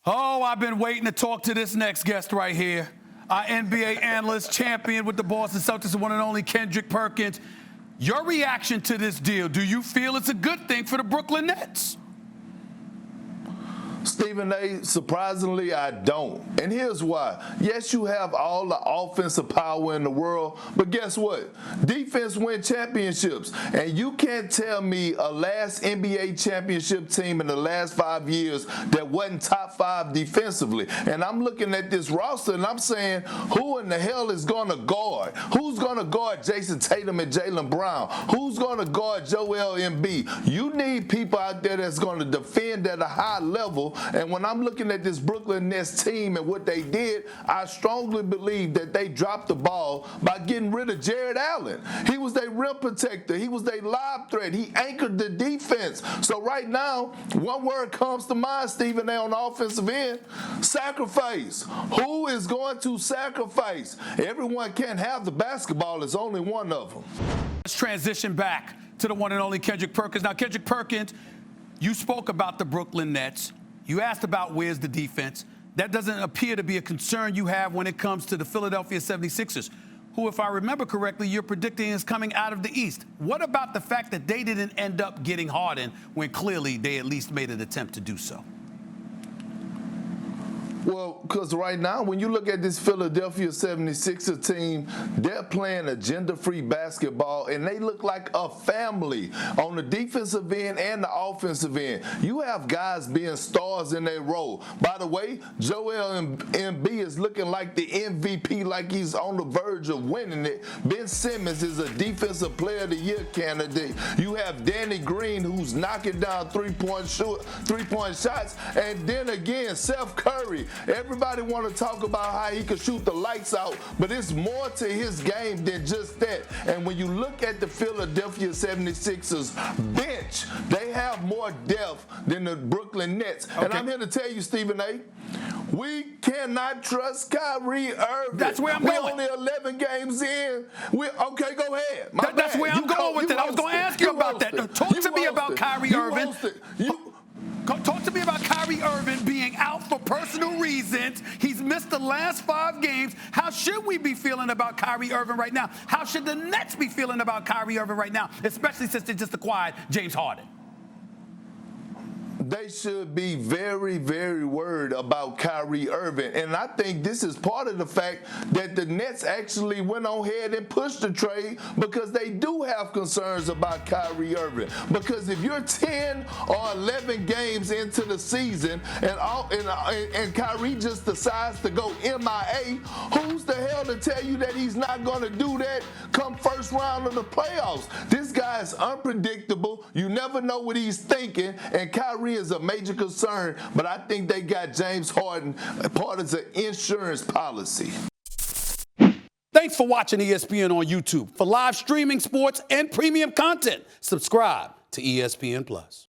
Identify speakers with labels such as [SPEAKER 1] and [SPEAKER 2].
[SPEAKER 1] Oh, I've been waiting to talk to this next guest right here. Our NBA analyst, champion with the Boston Celtics, the one and only Kendrick Perkins. Your reaction to this deal, do you feel it's a good thing for the Brooklyn Nets?
[SPEAKER 2] Stephen A., surprisingly, I don't. And here's why. Yes, you have all the offensive power in the world, but guess what? Defense wins championships. And you can't tell me a last NBA championship team in the last 5 years that wasn't top 5 defensively. And I'm looking at this roster and I'm saying, who in the hell is going to guard? Who's going to guard Jason Tatum and Jaylen Brown? Who's going to guard Joel Embiid? You need people out there that's going to defend at a high level. And when I'm looking at this Brooklyn Nets team and what they did, I strongly believe that they dropped the ball by getting rid of Jared Allen. He was their rim protector. He was their lob threat. He anchored the defense. So right now, one word comes to mind, Stephen A., on the offensive end: sacrifice. Who is going to sacrifice? Everyone can't have the basketball. It's only one of them.
[SPEAKER 1] Let's transition back to the one and only Kendrick Perkins. Now, Kendrick Perkins, you spoke about the Brooklyn Nets. You asked about where's the defense. That doesn't appear to be a concern you have when it comes to the Philadelphia 76ers, who, if I remember correctly, you're predicting is coming out of the East. What about the fact that they didn't end up getting Harden when clearly they at least made an attempt to do so?
[SPEAKER 2] Well, because right now, when you look at this Philadelphia 76er team, they're playing agenda-free basketball, and they look like a family on the defensive end and the offensive end. You have guys being stars in their role. By the way, Joel Embiid is looking like the MVP, like he's on the verge of winning it. Ben Simmons is a Defensive Player of the Year candidate. You have Danny Green, who's knocking down three-point shots. And then again, Seth Curry. Everybody want to talk about how he can shoot the lights out, but it's more to his game than just that. And when you look at the Philadelphia 76ers bench, they have more depth than the Brooklyn Nets. Okay. And I'm here to tell you, Stephen A., we cannot trust Kyrie Irving.
[SPEAKER 1] That's where I'm going.
[SPEAKER 2] We're only 11 games in. Okay, go ahead.
[SPEAKER 1] That's where I'm going with it. I was going to ask you about that. Talk to me about Kyrie Irving. Talk to me about Kyrie Irving being out for personal reasons. He's missed the last 5 games. How should we be feeling about Kyrie Irving right now? How should the Nets be feeling about Kyrie Irving right now, especially since they just acquired James Harden?
[SPEAKER 2] They should be very, very worried about Kyrie Irving. And I think this is part of the fact that the Nets actually went on ahead and pushed the trade, because they do have concerns about Kyrie Irving. Because if you're 10 or 11 games into the season and Kyrie just decides to go MIA, who's the hell to tell you that he's not going to do that come first round of the playoffs? This guy is unpredictable. You never know what he's thinking, and Kyrie is a major concern, but I think they got James Harden part of the insurance policy.
[SPEAKER 1] Thanks for watching ESPN on YouTube. For live streaming sports and premium content, subscribe to ESPN+.